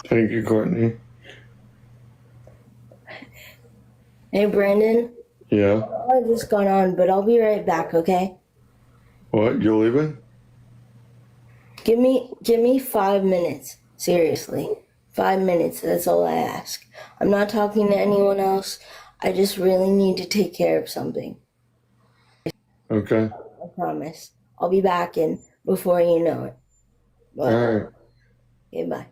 Thank you, Courtney. Hey, Brandon. Yeah. I just got on, but I'll be right back, okay? What? You're leaving? Give me 5 minutes. Seriously. 5 minutes, that's all I ask. I'm not talking to anyone else. I just really need to take care of something. Okay. I promise. I'll be back in before you know it. All But, right. okay, bye.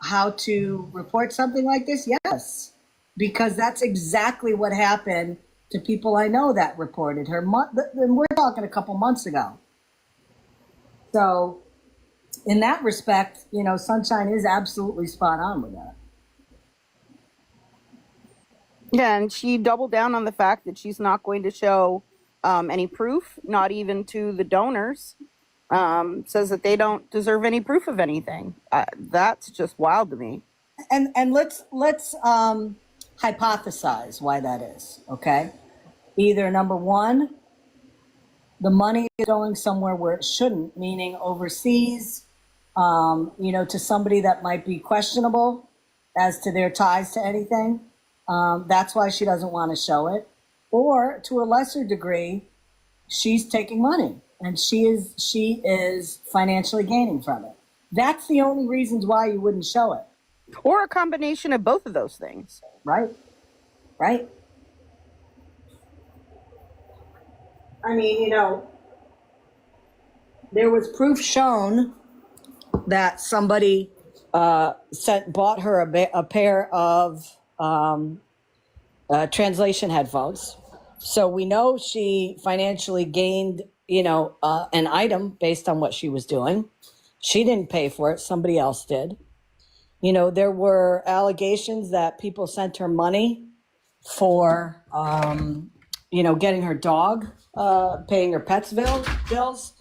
How to report something like this? Yes, because that's exactly what happened to people I know that reported her. And we're talking a couple months ago. So, in that respect, Sunshine is absolutely spot on with that. Yeah, and she doubled down on the fact that she's not going to show any proof, not even to the donors. Says that they don't deserve any proof of anything. That's just wild to me. And let's hypothesize why that is. Okay, either number one, the money is going somewhere where it shouldn't, meaning overseas, to somebody that might be questionable as to their ties to anything. That's why she doesn't want to show it. Or to a lesser degree, she's taking money and she is financially gaining from it. That's the only reasons why you wouldn't show it. Or a combination of both of those things. Right? Right? I mean, there was proof shown that somebody bought her a pair of translation headphones. So we know she financially gained, an item based on what she was doing. She didn't pay for it. Somebody else did. There were allegations that people sent her money for, getting her dog, paying her pets bills.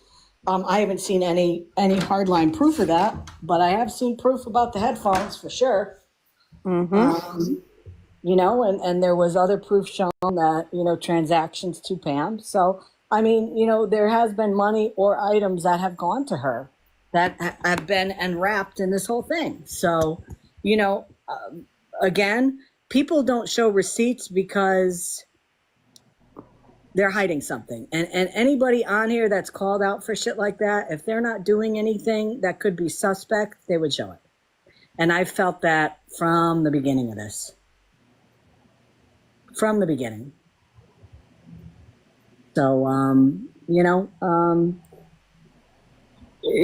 I haven't seen any hardline proof of that, but I have seen proof about the headphones for sure. Mm-hmm. And there was other proof shown that, transactions to Pam. So, I mean, there has been money or items that have gone to her that have been enwrapped in this whole thing. So, again, people don't show receipts because they're hiding something. And anybody on here that's called out for shit like that, if they're not doing anything that could be suspect, they would show it. And I felt that from the beginning of this. From the beginning. So,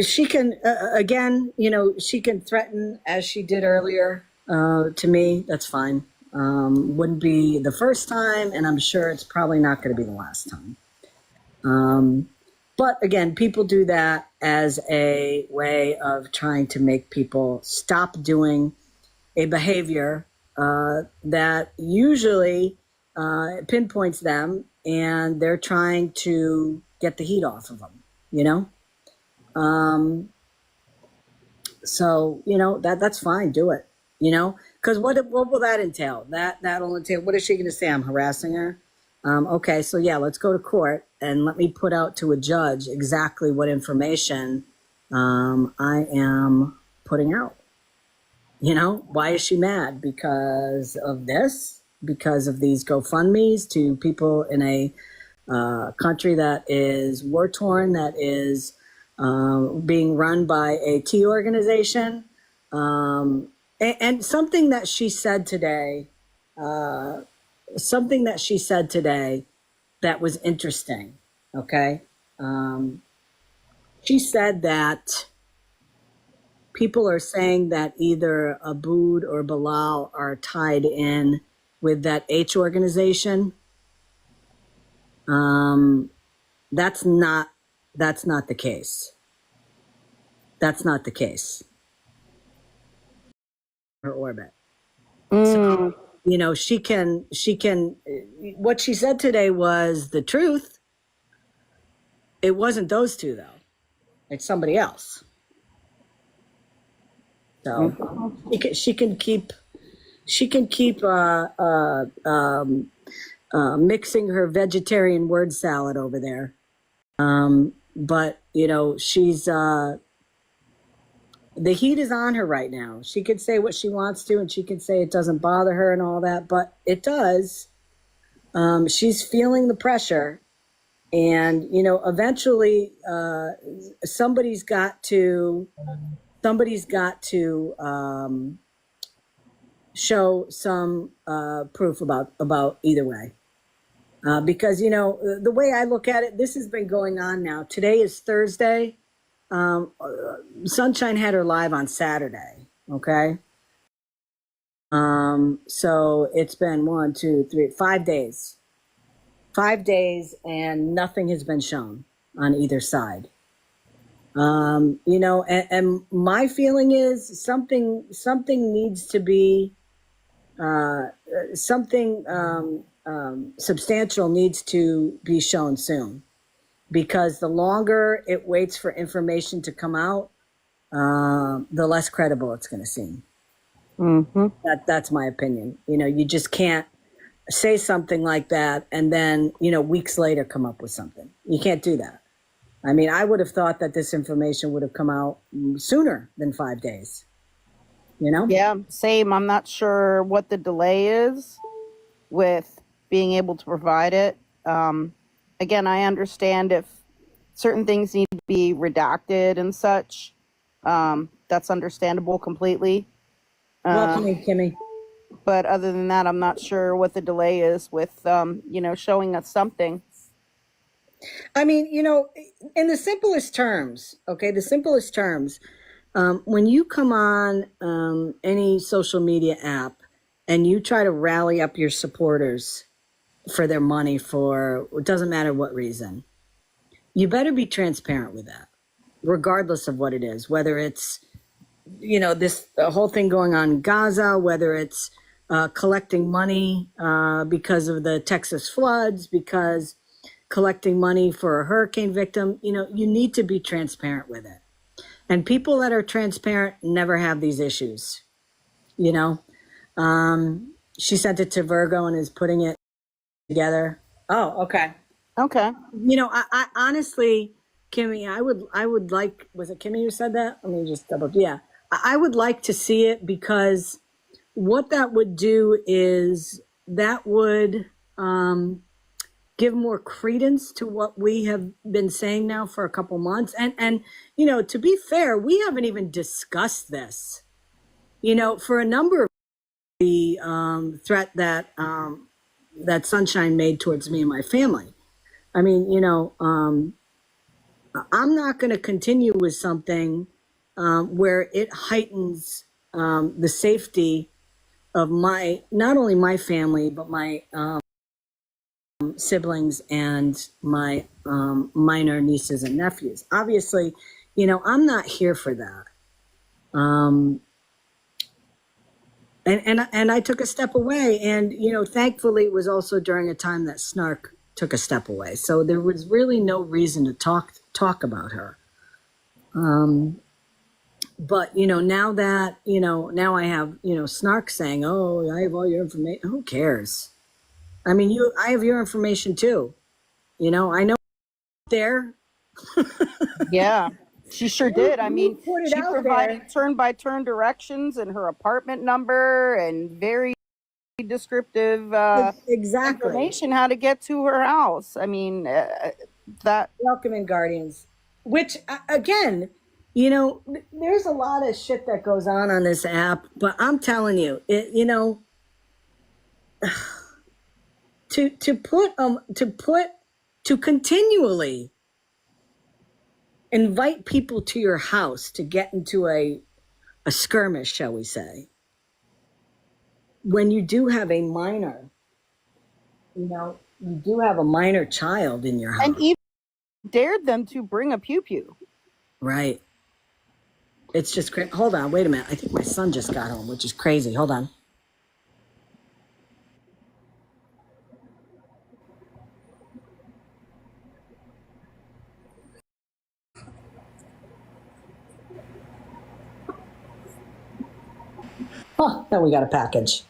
she can, again, she can threaten as she did earlier to me. That's fine. Wouldn't be the first time, and I'm sure it's probably not going to be the last time. But again, people do that as a way of trying to make people stop doing a behavior that usually pinpoints them, and they're trying to get the heat off of them, So, that's fine. Do it, because what will that entail? That'll entail, what is she going to say? I'm harassing her. Okay, so yeah, let's go to court and let me put out to a judge exactly what information I am putting out. Why is she mad? Because of this? Because of these GoFundMes to people in a country that is war torn, that is being run by a T organization. And something that she said today, that was interesting. Okay. She said that people are saying that either Abood or Bilal are tied in with that H organization. That's not the case. That's not the case. Her orbit. So, she can, what she said today was the truth. It wasn't those two though. It's somebody else. So she can keep mixing her vegetarian word salad over there. But you know, she's the heat is on her right now. She could say what she wants to, and she can say it doesn't bother her and all that, but it does. She's feeling the pressure, and you know, eventually, somebody's got to show some proof about either way. Because you know, the way I look at it, this has been going on now. Today is Thursday. Sunshine had her live on Saturday. Okay. So it's been 1, 2, 3, 5 days. 5 days, and nothing has been shown on either side. You know, and my feeling is something needs to be something substantial needs to be shown soon, because the longer it waits for information to come out, the less credible it's going to seem. Mm-hmm. That's my opinion. You know, you just can't say something like that and then, you know, weeks later come up with something. You can't do that. I mean, I would have thought that this information would have come out sooner than 5 days. You know? Yeah, same. I'm not sure what the delay is with being able to provide it. Again, I understand if certain things need to be redacted and such. That's understandable completely. Welcome in, Kimmy. But other than that, I'm not sure what the delay is with, you know, showing us something. I mean, you know, in the simplest terms, okay, the simplest terms, when you come on any social media app and you try to rally up your supporters for their money for, it doesn't matter what reason, you better be transparent with that, regardless of what it is, whether it's, you know, this whole thing going on in Gaza, whether it's collecting money because of the Texas floods, because collecting money for a hurricane victim, you know, you need to be transparent with it. And people that are transparent never have these issues, you know. She sent it to Virgo and is putting it together. Oh, okay. Okay. You know, I honestly, Kimmy, I would like, was it Kimmy who said that? Let me just double, yeah. I would like to see it, because what that would do is that would give more credence to what we have been saying now for a couple months. And you know, to be fair, we haven't even discussed this, you know, for a number of the threat that that Sunshine made towards me and my family. I mean, you know, I'm not going to continue with something where it heightens the safety of my, not only my family, but my siblings and my minor nieces and nephews. Obviously, you know, I'm not here for that. And I took a step away, and you know, thankfully, it was also during a time that Snark took a step away, so there was really no reason to talk about her. But you know, now that you know, now I have, you know, Snark saying, "Oh, I have all your information." Who cares? I mean, I have your information too. You know, I know there. Yeah, she sure did. I mean, Put it she out provided there. turn-by-turn directions and her apartment number and very descriptive Exactly. information how to get to her house. I mean, that. Welcome in, Guardians. Which again, you know, there's a lot of shit that goes on this app, but I'm telling you, you know, to continually invite people to your house to get into a skirmish, shall we say, when you do have a minor, you know, you do have a minor child in your house. And even dared them to bring a pew-pew. Right. It's just crazy. Hold on, wait a minute. I think my son just got home, which is crazy. Hold on. Oh, now we got a package.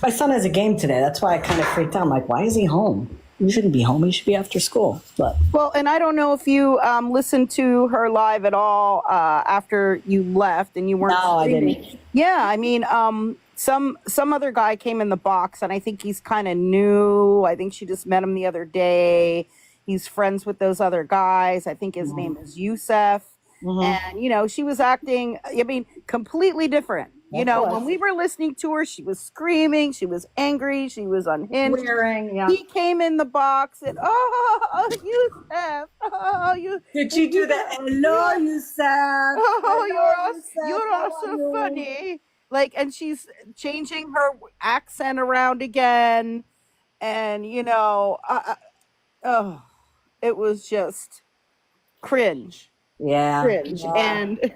My son has a game today. That's why I kind of freaked out. I'm like, why is he home? He shouldn't be home. He should be after school. But Well, and I don't know if you listened to her live at all after you left and you weren't no, I streaming. didn't. Yeah, I mean, some other guy came in the box, and I think he's kind of new. I think she just met him the other day. He's friends with those other guys. I think his name is Yusef. And, she was acting, I mean, completely different. Of course. When we were listening to her, she was screaming, she was angry, she was unhinged. Swearing, yeah. He came in the box and, Yusef, you. Did she do that? Hello, Yusef. Oh, you're How also are you? funny. Like, and she's changing her accent around again. And, oh, it was just cringe. Yeah. Cringe. Yeah. And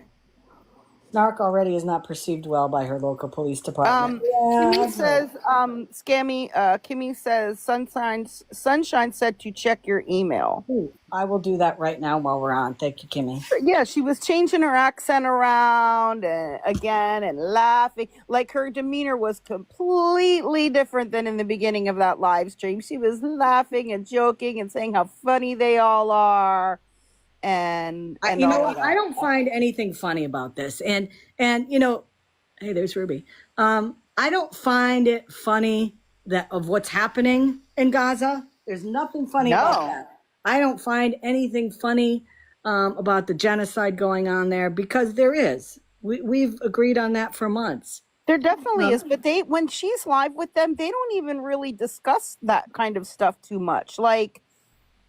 Snark already is not perceived well by her local police department. Kimmy says, Kimmy says, Sunshine said to check your email. Ooh, I will do that right now while we're on. Thank you, Kimmy. Yeah, she was changing her accent around again and laughing. Like her demeanor was completely different than in the beginning of that live stream. She was laughing and joking and saying how funny they all are. And You know what? I don't find anything funny about this. And hey, there's Ruby. I don't find it funny of what's happening in Gaza. There's nothing funny about that. I don't find anything funny about the genocide going on there, because there is. We've agreed on that for months. There definitely is, but when she's live with them, they don't even really discuss that kind of stuff too much. Like,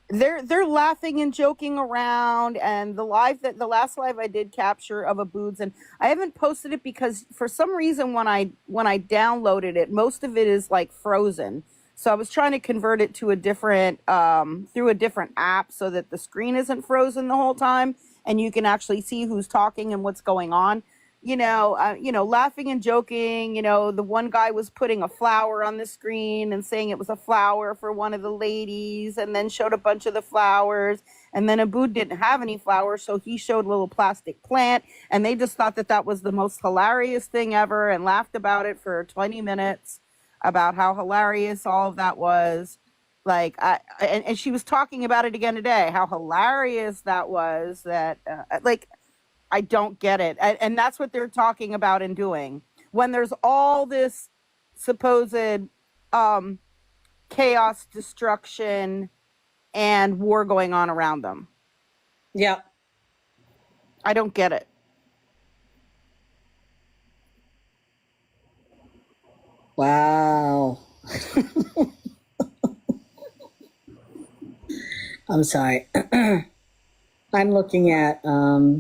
they're laughing and joking around, and the last live I did capture of Aboods, and I haven't posted it because for some reason when I downloaded it, most of it is like frozen. So I was trying to convert it to a different through a different app so that the screen isn't frozen the whole time and you can actually see who's talking and what's going on. Laughing and joking. The one guy was putting a flower on the screen and saying it was a flower for one of the ladies, and then showed a bunch of the flowers. And then Abood didn't have any flowers, so he showed a little plastic plant, and they just thought that was the most hilarious thing ever and laughed about it for 20 minutes about how hilarious all of that was. Like, and she was talking about it again today, how hilarious that was. That I don't get it. And that's what they're talking about and doing when there's all this supposed chaos, destruction, and war going on around them. Yeah. I don't get it. Wow. I'm sorry. I'm looking at some.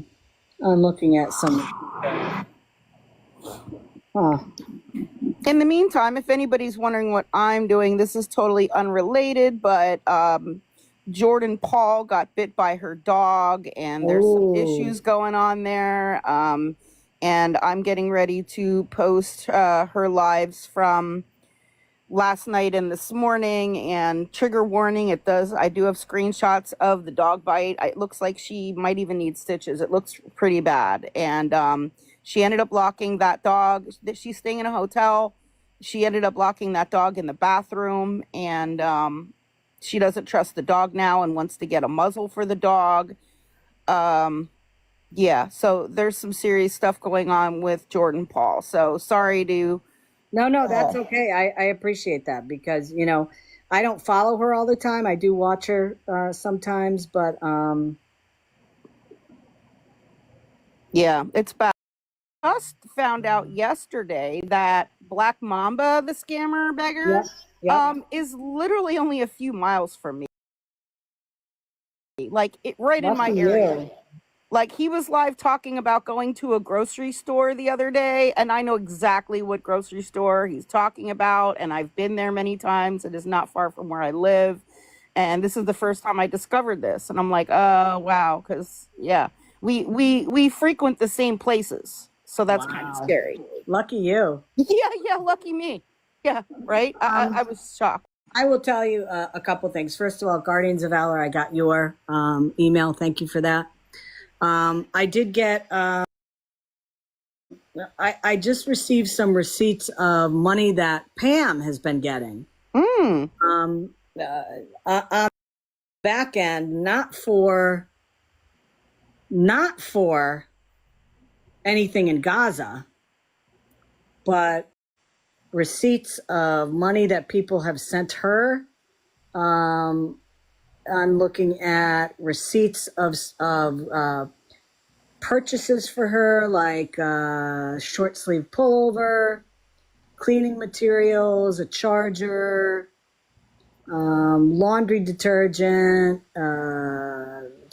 In the meantime, if anybody's wondering what I'm doing, this is totally unrelated, but Jordan Paul got bit by her dog, and there's some issues going on there. And I'm getting ready to post her lives from last night and this morning. And trigger warning, I do have screenshots of the dog bite. It looks like she might even need stitches. It looks pretty bad. And she ended up locking that dog. She's staying in a hotel. She ended up locking that dog in the bathroom, and she doesn't trust the dog now and wants to get a muzzle for the dog. Yeah, so there's some serious stuff going on with Jordan Paul. So sorry to... No, that's okay. I appreciate that, because, I don't follow her all the time. I do watch her sometimes, but... Yeah, it's bad. I just found out yesterday that Black Mamba, the scammer beggar, is literally only a few miles from me. Like, right in my area. Like, he was live talking about going to a grocery store the other day, and I know exactly what grocery store he's talking about, and I've been there many times. It is not far from where I live, and this is the first time I discovered this, and I'm like, oh, wow, because, yeah, we frequent the same places, so that's kind of scary. Lucky you. Yeah, lucky me. Yeah, right? I was shocked. I will tell you a couple things. First of all, Guardians of Valor, I got your email. Thank you for that. I did get I just received some receipts of money that Pam has been getting. Mm. On back end, not for anything in Gaza, but receipts of money that people have sent her. I'm looking at receipts of purchases for her, like short sleeve pullover, cleaning materials, a charger, laundry detergent,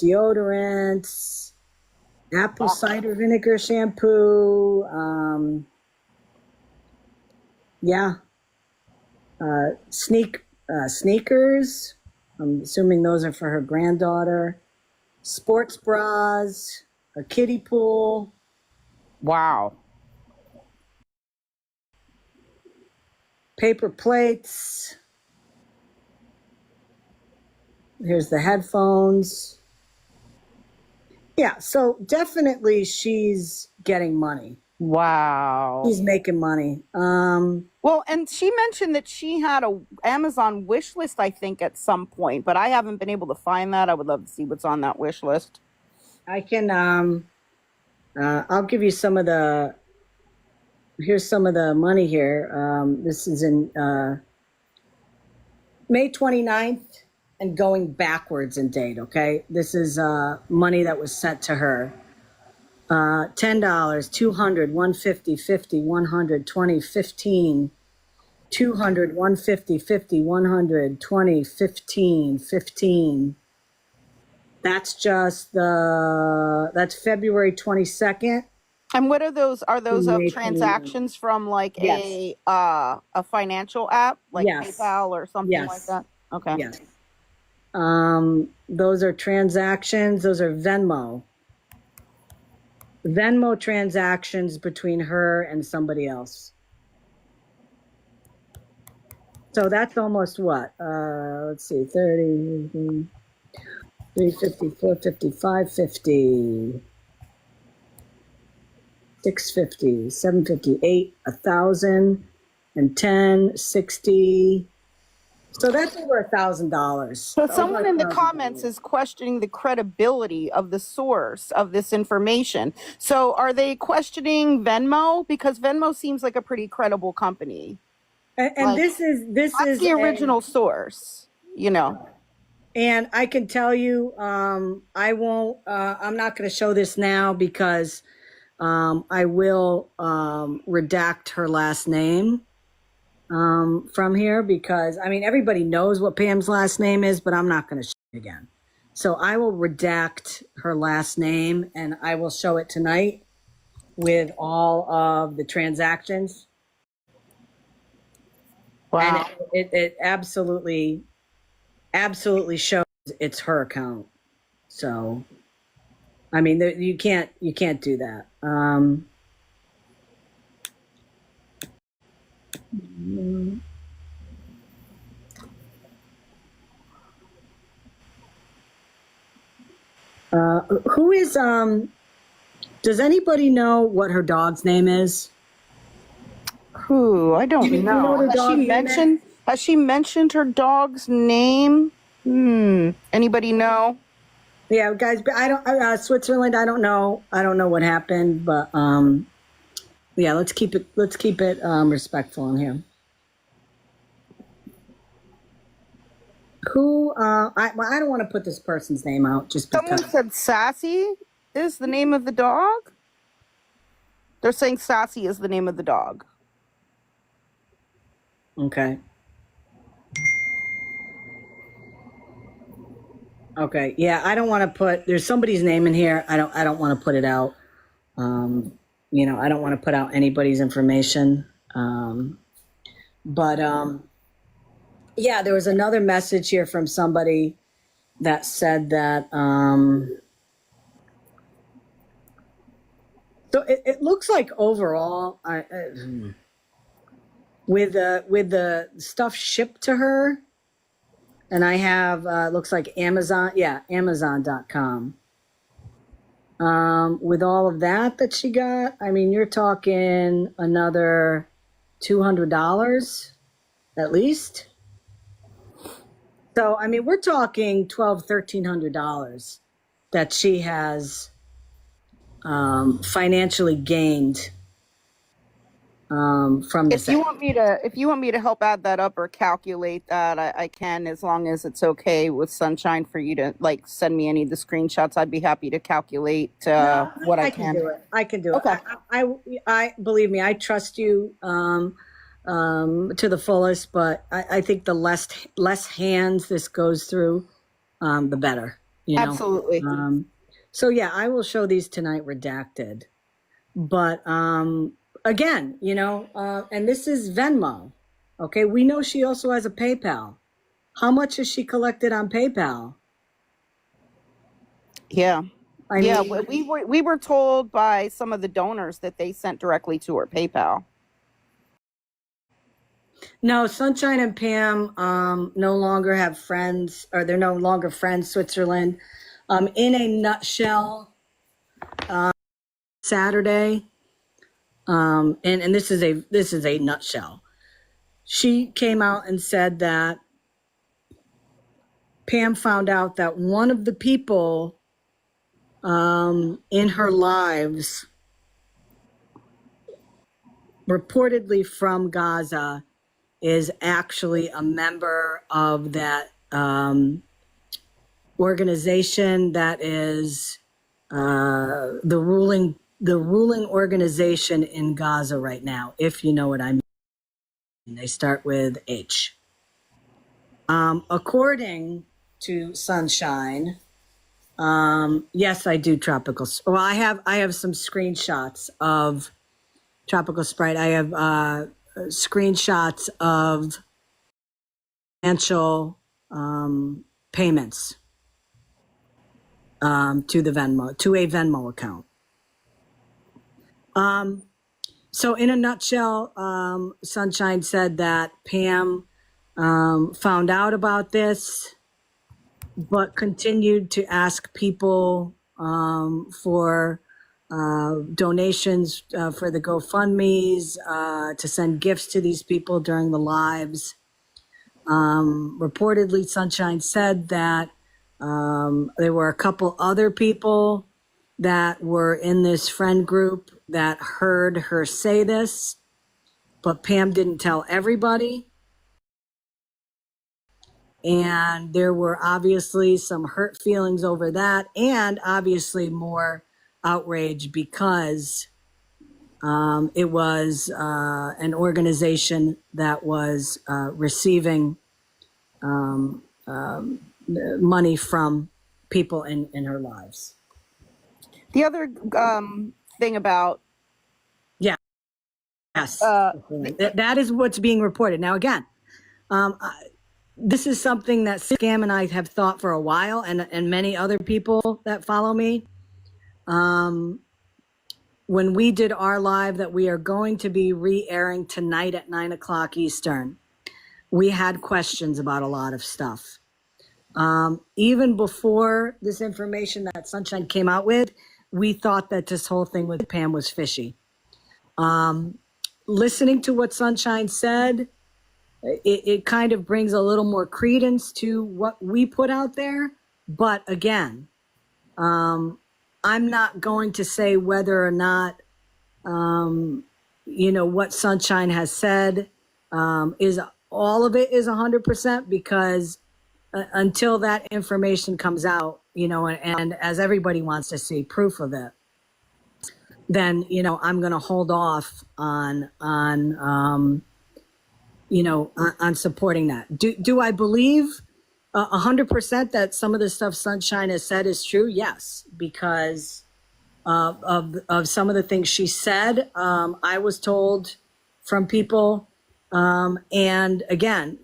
deodorants, apple cider vinegar shampoo, yeah, sneakers. I'm assuming those are for her granddaughter. Sports bras, a kiddie pool, Wow. paper plates. Here's the headphones. Yeah, so definitely she's getting money. Wow. She's making money. Well, and she mentioned that she had a Amazon wish list, I think, at some point, but I haven't been able to find that. I would love to see what's on that wish list. I can I'll give you some of the, here's some of the money here. This is in May 29th and going backwards in date, okay? This is money that was sent to her. $10, 200, 150, 50, 100, 20, 15, 200, 150, 50, 100, 20, 15, 15. That's just that's February 22nd. And what are those? Are those of May 29th. transactions from like Yes. a financial app, like Yes. PayPal or something Yes. like that? Okay. Yes. Those are transactions. Those are Venmo transactions between her and somebody else. So that's almost what? Let's see, 30, 350, 450, 550, 650, 750, 8, 1,000, and 10, 60. So that's over $1,000. So someone in the comments is questioning the credibility of the source of this information. So are they questioning Venmo? Because Venmo seems like a pretty credible company. And Like, this is That's the original source, you know. And I can tell you, I won't. I'm not going to show this now because I will redact her last name from here, because I mean everybody knows what Pam's last name is, but I'm not going to show it again. So I will redact her last name and I will show it tonight with all of the transactions. Wow. And it absolutely shows it's her account. So, I mean, you can't do that. Who is does anybody know what her dog's name is? Who? I don't You know know. the dog name? Has she mentioned her dog's name? Anybody know? Yeah, guys, I don't Switzerland, I don't know what happened, but yeah, let's keep it respectful in here. Who I don't want to put this person's name out just because. Someone said Sassy is the name of the dog. They're saying Sassy is the name of the dog. Okay. Okay. Yeah, I don't want to put. There's somebody's name in here. I don't want to put it out. You know, I don't want to put out anybody's information. But yeah, there was another message here from somebody that said that. So it looks like overall, with the stuff shipped to her, and I have looks like Amazon, yeah, Amazon.com. With all of that she got, I mean, you're talking another $200 at least. So, I mean, we're talking $1,200, $1,300 that she has financially gained from this. If you want me to help add that up or calculate that, I can, as long as it's okay with Sunshine for you to like send me any of the screenshots. I'd be happy to calculate what I can can. do it. I can do Okay. it. I believe me, I trust you to the fullest, but I think the less hands this goes through, the better. You know? Absolutely. So yeah, I will show these tonight redacted. But again, you know, and this is Venmo. Okay, we know she also has a PayPal. How much has she collected on PayPal? Yeah. I Yeah, mean, we were told by some of the donors that they sent directly to her PayPal. no, Sunshine and Pam no longer have friends, or they're no longer friends, Switzerland. In a nutshell, Saturday, and this is a nutshell. She came out and said that Pam found out that one of the people in her lives, reportedly from Gaza, is actually a member of that organization that is the ruling organization in Gaza right now, if you know what I mean. They start with H. According to Sunshine, yes, I do tropical. Well, I have some screenshots of Tropical Sprite. I have screenshots of financial payments to a Venmo account. So in a nutshell, Sunshine said that Pam found out about this, but continued to ask people for donations for the GoFundMes, to send gifts to these people during the lives. Reportedly, Sunshine said that there were a couple other people that were in this friend group that heard her say this, but Pam didn't tell everybody. And there were obviously some hurt feelings over that, and obviously more outrage because it was an organization that was receiving money from people in her lives. The other thing about Yes, that is what's being reported. Now, again, this is something that Scam and I have thought for a while, and many other people that follow me. When we did our live that we are going to be re-airing tonight at 9:00 Eastern, we had questions about a lot of stuff. Even before this information that Sunshine came out with, we thought that this whole thing with Pam was fishy. Listening to what Sunshine said, it kind of brings a little more credence to what we put out there. But again, I'm not going to say whether or not, what Sunshine has said is all of it is 100%, because until that information comes out, and as everybody wants to see proof of it, then, I'm going to hold off on supporting that. Do I believe 100% that some of the stuff Sunshine has said is true? Yes, because of some of the things she said. I was told from people, and again,